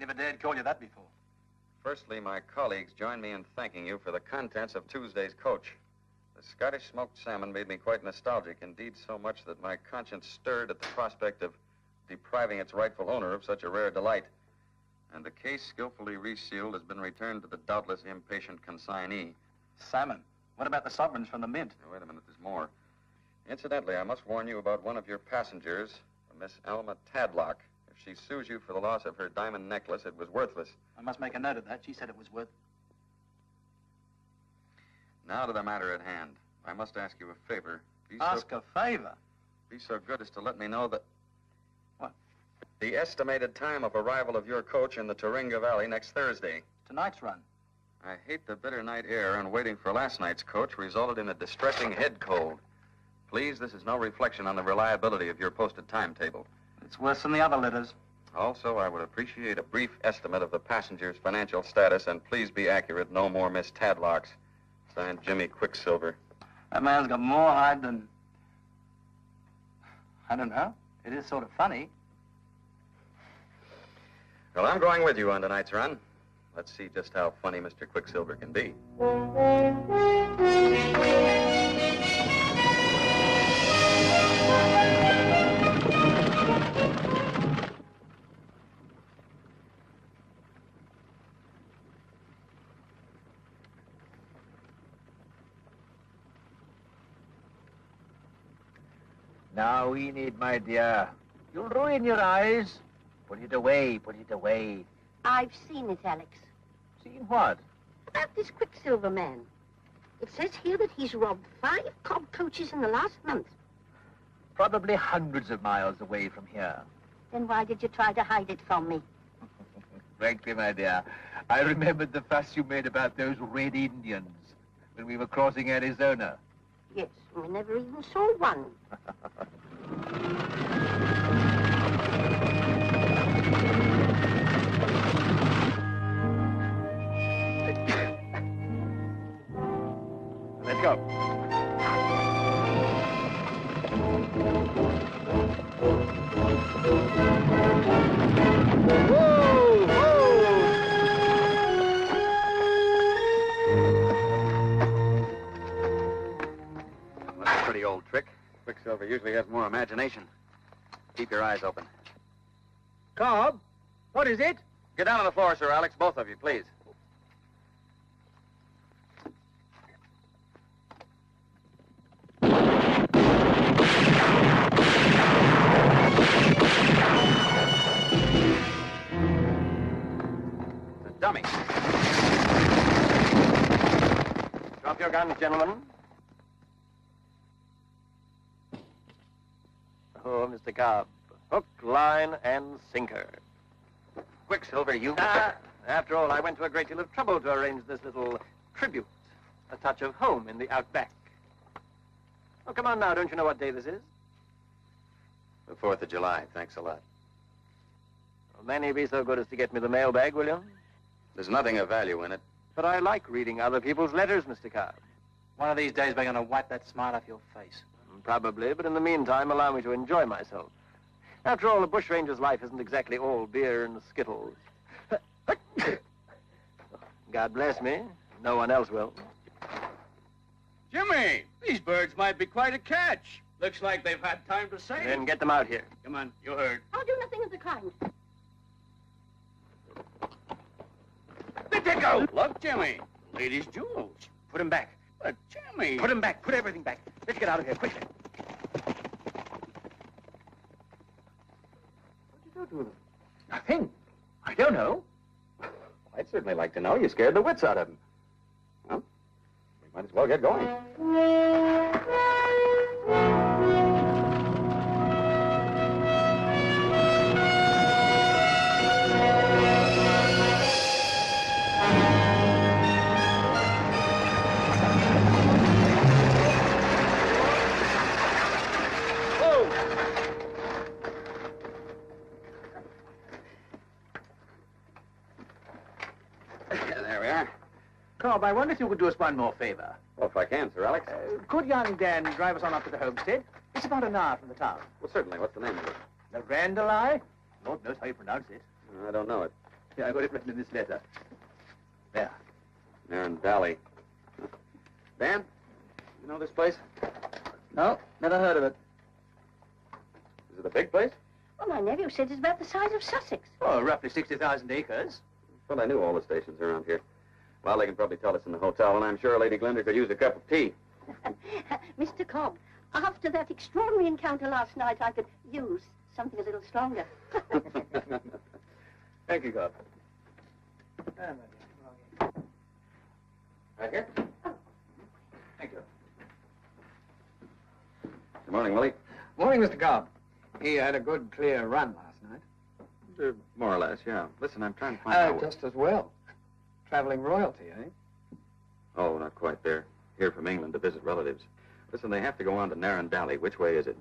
never dared call you that before. Firstly, my colleagues join me in thanking you for the contents of Tuesday's coach. The Scottish smoked salmon made me quite nostalgic, indeed so much that my conscience stirred at the prospect of depriving its rightful owner of such a rare delight. And the case, skillfully resealed, has been returned to the doubtless impatient consignee. Salmon? What about the sovereigns from the mint? Now, wait a minute, there's more. Incidentally, I must warn you about one of your passengers, Miss Alma Tadlock. If she sues you for the loss of her diamond necklace, it was worthless. I must make a note of that. She said it was worth... Now to the matter at hand. I must ask you a favor. Ask a favor? Be so good as to let me know that... What? The estimated time of arrival of your coach in the Turinga Valley next Thursday. Tonight's run. I hate the bitter night air, and waiting for last night's coach resulted in a distressing head cold. Please, this is no reflection on the reliability of your posted timetable. It's worse than the other letters. Also, I would appreciate a brief estimate of the passenger's financial status, and please be accurate. No more Miss Tadlocks. Signed, Jimmy Quicksilver. That man's got more hide than... I don't know. It is sort of funny. Well, I'm going with you on tonight's run. Let's see just how funny Mr. Quicksilver can be. Now, Enid, my dear, you'll ruin your eyes. Put it away, put it away. I've seen it, Alex. Seen what? About this Quicksilver man. It says here that he's robbed 5 cob coaches in the last month. Probably hundreds of miles away from here. Then why did you try to hide it from me? Frankly, my dear, I remembered the fuss you made about those Red Indians when we were crossing Arizona. Yes, we never even saw one. Let's go. Woo! That's a pretty old trick. Quicksilver usually has more imagination. Keep your eyes open. Cobb, what is it? Get down on the floor, Sir Alex, both of you, please. Dummy. Drop your guns, gentlemen. Oh, Mr. Cobb. Hook, line, and sinker. Quicksilver, you... After all, I went to a great deal of trouble to arrange this little tribute. A touch of home in the outback. Oh, come on now. Don't you know what day this is? The 4th of July. Thanks a lot. Well, may you be so good as to get me the mailbag, will you? There's nothing of value in it. But I like reading other people's letters, Mr. Cobb. One of these days we're going to wipe that smile off your face. Probably, but in the meantime, allow me to enjoy myself. After all, a bushranger's life isn't exactly all beer and skittles. God bless me. No one else will. Jimmy, these birds might be quite a catch. Looks like they've had time to save. Then get them out here. Come on, you heard. I'll do nothing of the kind. Let it go. Look, Jimmy. Ladies' jewels. Put him back. But, Jimmy... Put him back. Put everything back. Let's get out of here, quickly. What did you do to them? Nothing. I don't know. I'd certainly like to know. You scared the wits out of him. Well, we might as well get going. There we are. Cobb, I wonder if you could do us one more favor. Well, if I can, Sir Alex. Could young Dan drive us on up to the homestead? It's about an hour from the town. Well, certainly. What's the name of it? The Randalli? Lord knows how you pronounce it. I don't know it. Yeah, I got it written in this letter. There. Narrandally. Dan, you know this place? No, never heard of it. Is it a big place? Well, my nephew said it's about the size of Sussex. Oh, roughly 60,000 acres. Well, I knew all the stations around here. Well, they can probably tell us in the hotel, and I'm sure Lady Glinda could use a cup of tea. Mr. Cobb, after that extraordinary encounter last night, I could use something a little stronger. Thank you, Cobb. Right here? Thank you. Good morning, Willie. Morning, Mr. Cobb. He had a good, clear run last night. More or less, yeah. Listen, I'm trying to find out... Just as well. Traveling royalty, eh? Oh, not quite. They're here from England to visit relatives. Listen, they have to go on to Narrandally. Which way is it?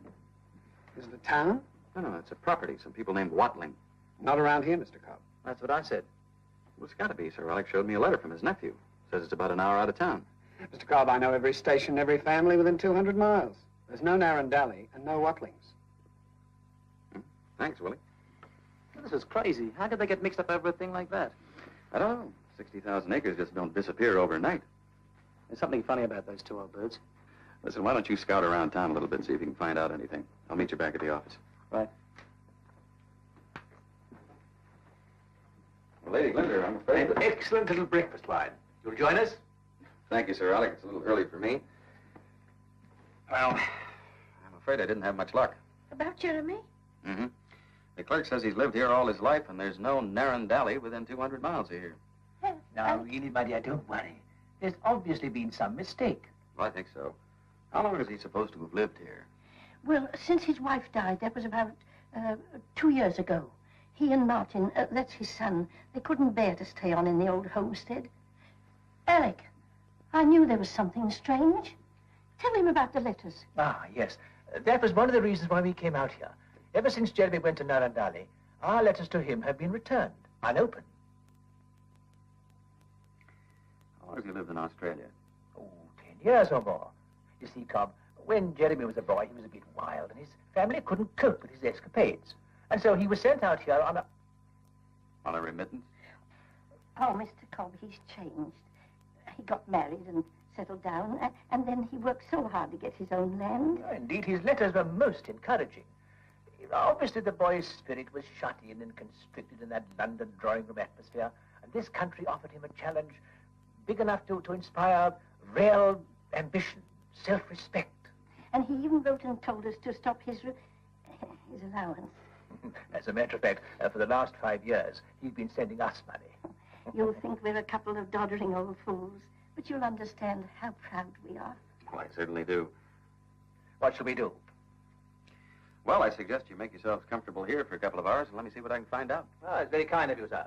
Is it a town? No, it's a property. Some people named Watling. Not around here, Mr. Cobb. That's what I said. Well, it's got to be. Sir Alec showed me a letter from his nephew. Says it's about an hour out of town. Mr. Cobb, I know every station, every family within 200 miles. There's no Narrandally and no Watlings. Thanks, Willie. This is crazy. How could they get mixed up over a thing like that? I don't know. 60,000 acres just don't disappear overnight. There's something funny about those two old birds. Listen, why don't you scout around town a little bit, see if you can find out anything. I'll meet you back at the office. Right. Well, Lady Glinda, I'm afraid that... Excellent little breakfast wine. You'll join us? Thank you, Sir Alec. It's a little early for me. Well, I'm afraid I didn't have much luck. About Jeremy? Mm-hmm. The clerk says he's lived here all his life, and there's no Narrandally within 200 miles of here. Now, really, my dear, don't worry. There's obviously been some mistake. Well, I think so. How long is he supposed to have lived here? Well, since his wife died, that was about 2 years ago. He and Martin, that's his son, they couldn't bear to stay on in the old homestead. Alec, I knew there was something strange. Tell him about the letters. Ah, yes. That was one of the reasons why we came out here. Ever since Jeremy went to Narrandally, our letters to him have been returned, unopened. How long has he lived in Australia? Oh, 10 years or more. You see, Cobb, when Jeremy was a boy, he was a bit wild, and his family couldn't cope with his escapades. And so he was sent out here on a... On a remittance? Oh, Mr. Cobb, he's changed. He got married and settled down, and then he worked so hard to get his own land. Indeed, his letters were most encouraging. Obviously, the boy's spirit was shut in and constricted in that London drawing-room atmosphere, and this country offered him a challenge big enough to inspire real ambition, self-respect. And he even wrote and told us to stop his allowance. As a matter of fact, for the last 5 years, he's been sending us money. You'll think we're a couple of doddering old fools, but you'll understand how proud we are. Oh, I certainly do. What shall we do? Well, I suggest you make yourselves comfortable here for a couple of hours and let me see what I can find out. Oh, it's very kind of you, sir.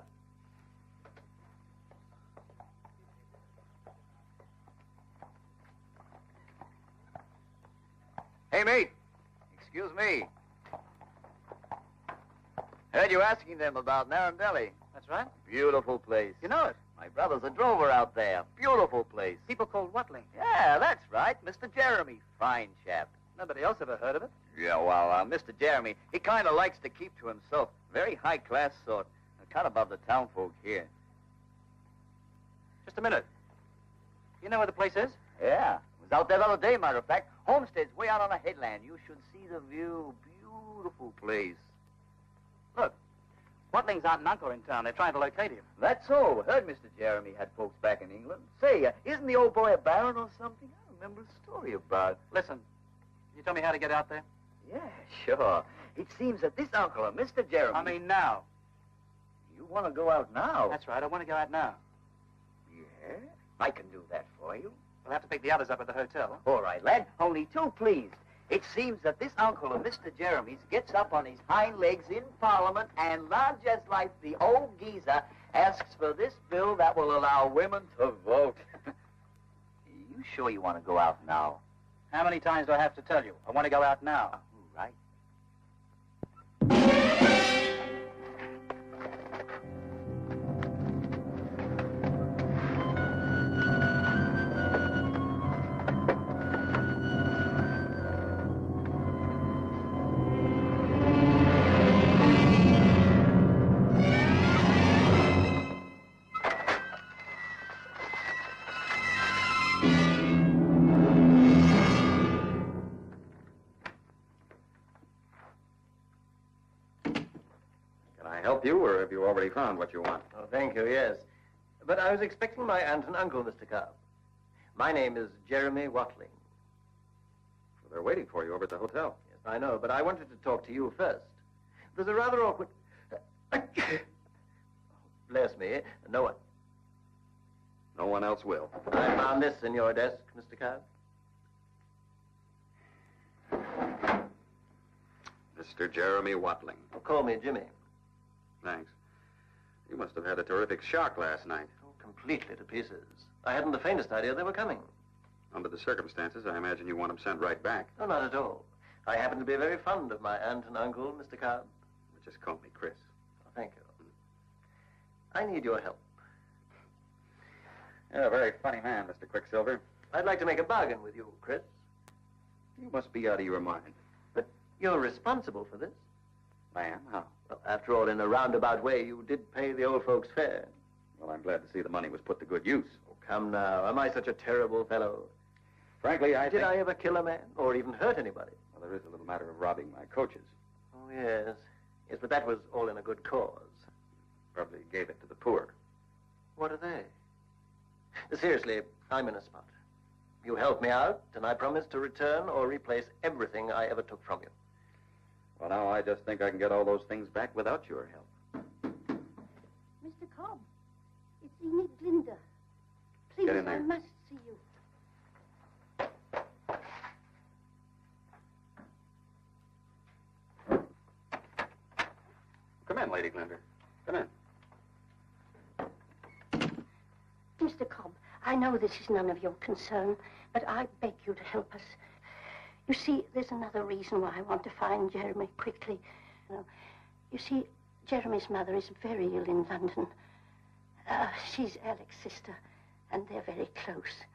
Hey, mate. Excuse me. Heard you asking them about Narrandally. That's right. Beautiful place. You know it. My brother's a drover out there. Beautiful place. People called Watling. Yeah, that's right. Mr. Jeremy. Fine chap. Nobody else ever heard of it. Yeah, well, Mr. Jeremy, he kind of likes to keep to himself. Very high-class sort. Kind of above the town folk here. Just a minute. You know where the place is? Yeah. Was out there the other day, matter of fact. Homestead's way out on a headland. You should see the view. Beautiful place. Look, Watling's aunt and uncle are in town. They're trying to locate him. That's so. Heard Mr. Jeremy had folks back in England. Say, isn't the old boy a baron or something? I remember a story about. Listen, you tell me how to get out there? Yeah, sure. It seems that this uncle of Mr. Jeremy... I mean now. You want to go out now? That's right. I want to go out now. Yeah? I can do that for you. We'll have to pick the others up at the hotel. All right, lad. Only too pleased. It seems that this uncle of Mr. Jeremy's gets up on his hind legs in Parliament and, large as life, the old geezer asks for this bill that will allow women to vote. You sure you want to go out now? How many times do I have to tell you? I want to go out now. Right. help you, or have you already found what you want? Oh, thank you, yes. But I was expecting my aunt and uncle, Mr. Cobb. My name is Jeremy Watling. Well, they're waiting for you over at the hotel. Yes, I know, but I wanted to talk to you first. There's a rather awkward... Bless me, no one. No one else will. I found this in your desk, Mr. Cobb. Mr. Jeremy Watling. Oh, call me Jimmy. Thanks. You must have had a terrific shock last night. Oh, completely to pieces. I hadn't the faintest idea they were coming. Under the circumstances, I imagine you want them sent right back. No, not at all. I happen to be very fond of my aunt and uncle, Mr. Cobb. Just call me Chris. Oh, thank you. I need your help. You're a very funny man, Mr. Quicksilver. I'd like to make a bargain with you, Chris. You must be out of your mind. But you're responsible for this. I am? How? Well, after all, in a roundabout way, you did pay the old folks' fare. Well, I'm glad to see the money was put to good use. Oh, come now. Am I such a terrible fellow? Frankly, Did I ever kill a man or even hurt anybody? Well, there is a little matter of robbing my coaches. Oh, yes. Yes, but that was all in a good cause. Probably gave it to the poor. What are they? Seriously, I'm in a spot. You help me out, and I promise to return or replace everything I ever took from you. Well, now, I just think I can get all those things back without your help. Mr. Cobb, it's Enid Glinda. Please, Get in there. I must see you. Come in, Lady Glinda. Come in. Mr. Cobb, I know this is none of your concern, but I beg you to help us. You see, there's another reason why I want to find Jeremy quickly. You see, Jeremy's mother is very ill in London. She's Alec's sister, and they're very close.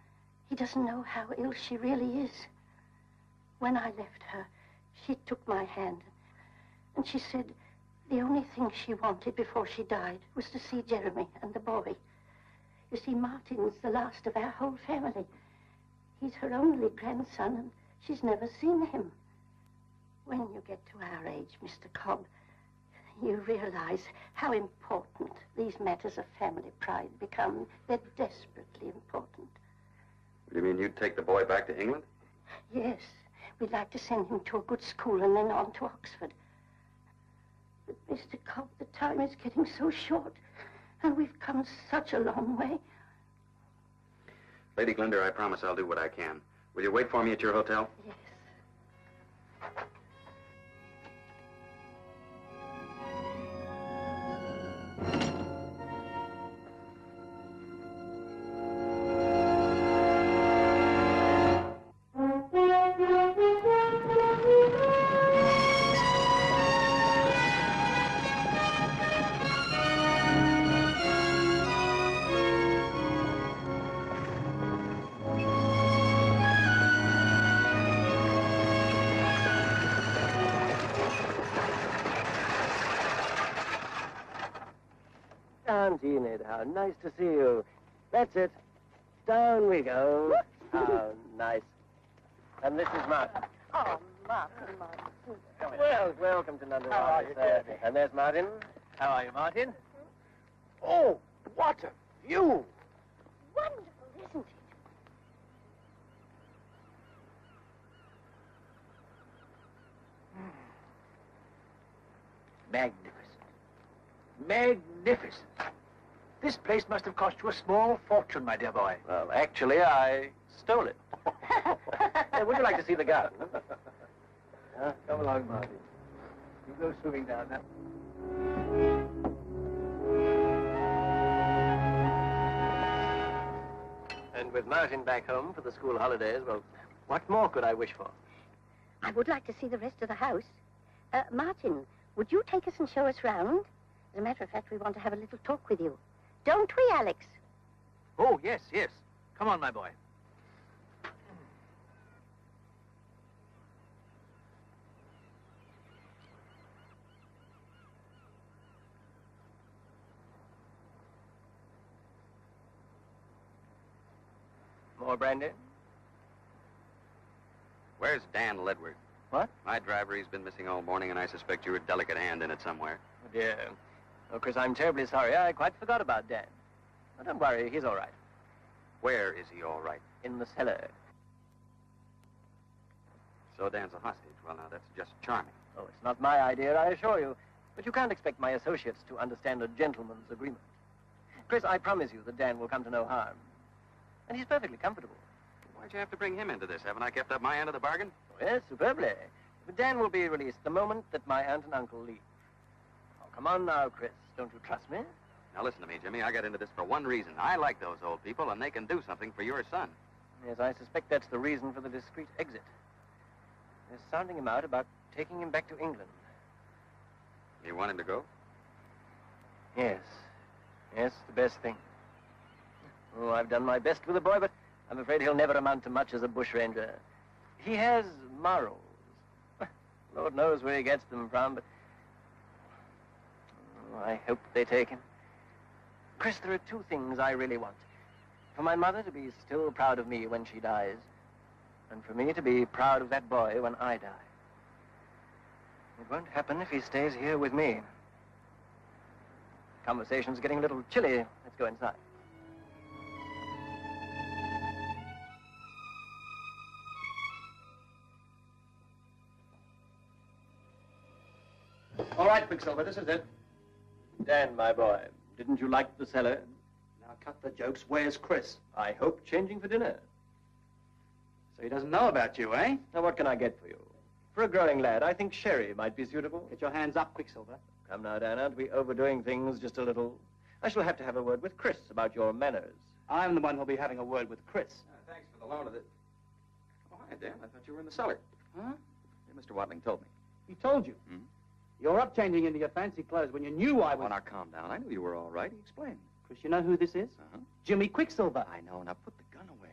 He doesn't know how ill she really is. When I left her, she took my hand, and she said the only thing she wanted before she died was to see Jeremy and the boy. You see, Martin's the last of our whole family. He's her only grandson, and she's never seen him. When you get to our age, Mr. Cobb, you realize how important these matters of family pride become. They're desperately important. You mean you'd take the boy back to England? Yes, we'd like to send him to a good school and then on to Oxford. But, Mr. Cobb, the time is getting so short, and we've come such a long way. Lady Glinda, I promise I'll do what I can. Will you wait for me at your hotel? Yes. Aunt Enid, how nice to see you. That's it. Down we go. How nice. And this is Martin. Oh, Martin. Well, welcome to London. How are you, Jeremy? And there's Martin. How are you, Martin? Oh, what a view! Wonderful, isn't it? Magnificent. Magnificent. This place must have cost you a small fortune, my dear boy. Well, actually, I stole it. Would you like to see the garden? Come along, Martin. You go swimming down now. And with Martin back home for the school holidays, well, what more could I wish for? I would like to see the rest of the house. Martin, would you take us and show us round? As a matter of fact, we want to have a little talk with you. Don't we, Alex? Oh, yes, yes. Come on, my boy. More brandy? Where's Dan Ledward? What? My driver, he's been missing all morning, and I suspect you're a delicate hand in it somewhere. Oh, dear. Oh, Chris, I'm terribly sorry. I quite forgot about Dan. Oh, don't worry, he's all right. Where is he all right? In the cellar. So Dan's a hostage. Well, now, that's just charming. Oh, it's not my idea, I assure you. But you can't expect my associates to understand a gentleman's agreement. Chris, I promise you that Dan will come to no harm. And he's perfectly comfortable. Why'd you have to bring him into this? Haven't I kept up my end of the bargain? Oh, yes, superbly. But Dan will be released the moment that my aunt and uncle leave. Oh, come on now, Chris. Don't you trust me? Now, listen to me, Jimmy. I got into this for one reason. I like those old people, and they can do something for your son. Yes, I suspect that's the reason for the discreet exit. They're sounding him out about taking him back to England. You want him to go? Yes. Yes, the best thing. Oh, I've done my best with the boy, but I'm afraid he'll never amount to much as a bushranger. He has morals. Lord knows where he gets them from, but... Oh, I hope they take him. Chris, there are two things I really want. For my mother to be still proud of me when she dies, and for me to be proud of that boy when I die. It won't happen if he stays here with me. Conversation's getting a little chilly. Let's go inside. All right, Quicksilver, this is it. Dan, my boy, didn't you like the cellar? Now cut the jokes. Where's Chris? I hope changing for dinner. So he doesn't know about you, eh? Now, what can I get for you? For a growing lad, I think sherry might be suitable. Get your hands up, Quicksilver. Come now, Dan, aren't we overdoing things just a little? I shall have to have a word with Chris about your manners. I'm the one who'll be having a word with Chris. Thanks for the loan of it. Oh, hi, Dan. I thought you were in the cellar. Huh? Yeah, Mr. Watling told me. He told you. Hmm? You're up changing into your fancy clothes when you knew I was... Oh, now, calm down. I knew you were all right. He explained. Chris, you know who this is? Uh-huh. Jimmy Quicksilver. I know. Now, put the gun away.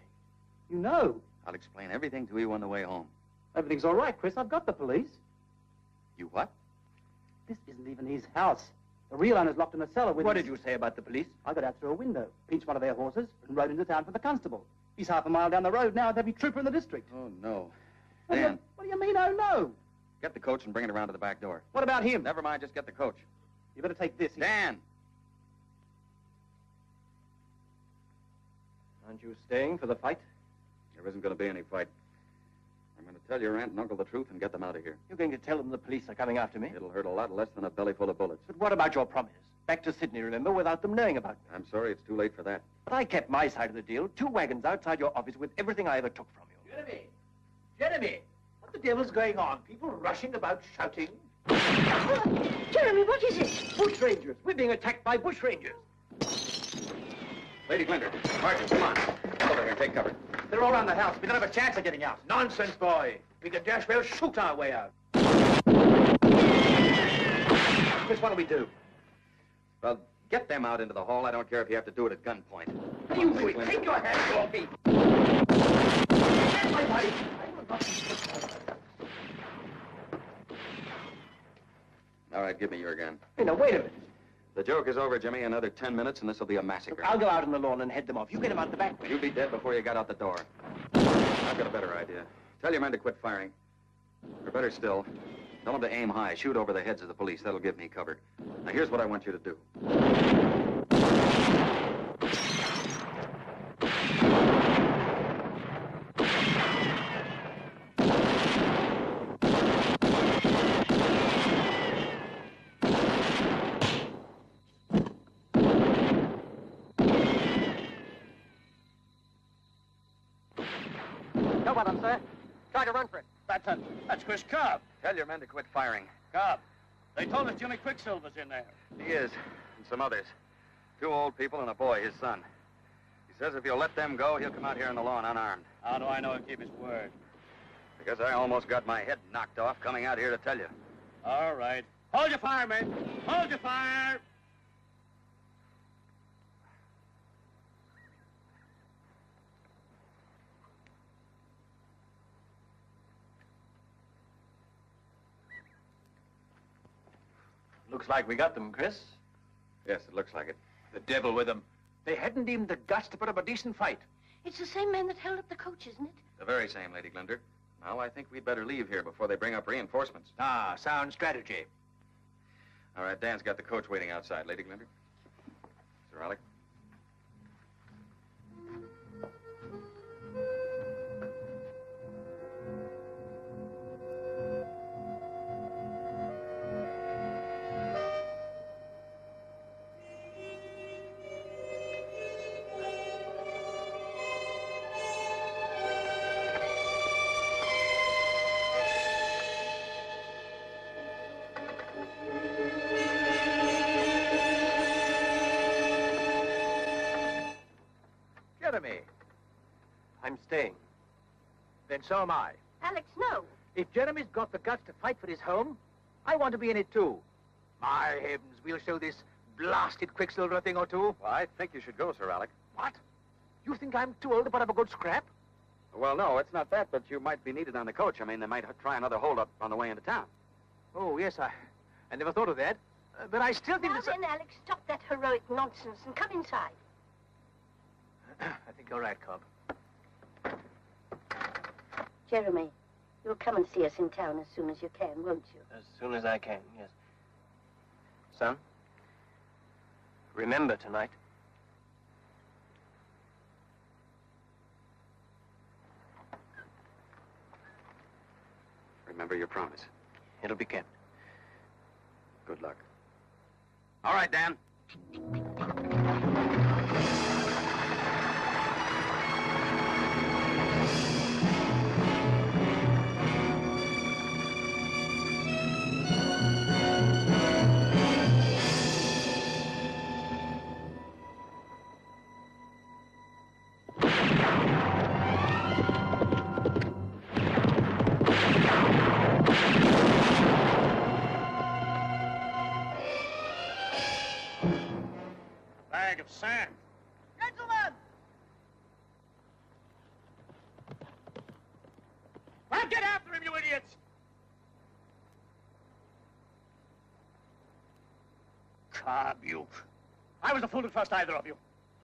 You know. I'll explain everything to you on the way home. Everything's all right, Chris. I've got the police. You what? This isn't even his house. The real owner's locked in a cellar with What did you say about the police? I got out through a window, pinched one of their horses, and rode into town for the constable. He's half a mile down the road now with every trooper in the district. Oh, no. What Dan, do you mean, oh, no? get the coach and bring it around to the back door. What about him? Never mind, just get the coach. You better take this. Dan! Aren't you staying for the fight? There isn't going to be any fight. I'm going to tell your aunt and uncle the truth and get them out of here. You're going to tell them the police are coming after me? It'll hurt a lot less than a belly full of bullets. But what about your promise? Back to Sydney, remember, without them knowing about me. I'm sorry, it's too late for that. But I kept my side of the deal. 2 wagons outside your office with everything I ever took from you. Jeremy! Jeremy! What the devil's going on? People rushing about shouting. Jeremy, what is it? Bushrangers! We're being attacked by bushrangers. Lady Glinda, Martin, come on. Come over here and take cover. They're all around the house. We don't have a chance of getting out. Nonsense, boy. We can dash well shoot our way out. Chris, what'll we do? Well, get them out into the hall. I don't care if you have to do it at gunpoint. You do it. Take your hands off me. My body. All right, give me your gun. Hey, now, wait a minute. The joke is over, Jimmy. Another 10 minutes and this will be a massacre. Look, I'll go out on the lawn and head them off. You get them out the back way. You'd be dead before you got out the door. I've got a better idea. Tell your men to quit firing. Or better still, tell them to aim high. Shoot over the heads of the police. That'll give me cover. Now, here's what I want you to do. Go with them, sir. Try to run for it. That's Chris Cobb. Tell your men to quit firing. Cobb. They told us Jimmy Quicksilver's in there. He is, and some others. 2 old people and a boy, his son. He says if you'll let them go, he'll come out here on the lawn unarmed. How do I know he'll keep his word? Because I almost got my head knocked off coming out here to tell you. All right. Hold your fire, men. Hold your fire. Looks like we got them, Chris. Yes, it looks like it. The devil with them. They hadn't even the guts to put up a decent fight. It's the same man that held up the coach, isn't it? The very same, Lady Glinda. Now, I think we'd better leave here before they bring up reinforcements. Ah, sound strategy. All right, Dan's got the coach waiting outside. Lady Glimmer? Sir Alec? Jeremy, I'm staying. then so am I. Alex, no. If Jeremy's got the guts to fight for his home, I want to be in it too. My heavens, we'll show this blasted Quicksilver a thing or two. Well, I think you should go, Sir Alec. What? You think I'm too old to put up a good scrap? Well, no, it's not that, but you might be needed on the coach. I mean, they might try another holdup on the way into town. Oh, yes, I never thought of that. But I still think Now that... then, Alex, stop that heroic nonsense and come inside. I think you're right, Cobb. Jeremy, you'll come and see us in town as soon as you can, won't you? As soon as I can, yes. Son, remember tonight. Remember your promise. It'll be kept. Good luck. All right, Dan. Bag of sand. Gentlemen! Well, get after him, you idiots! Cobb, you. I was a fool to trust either of you.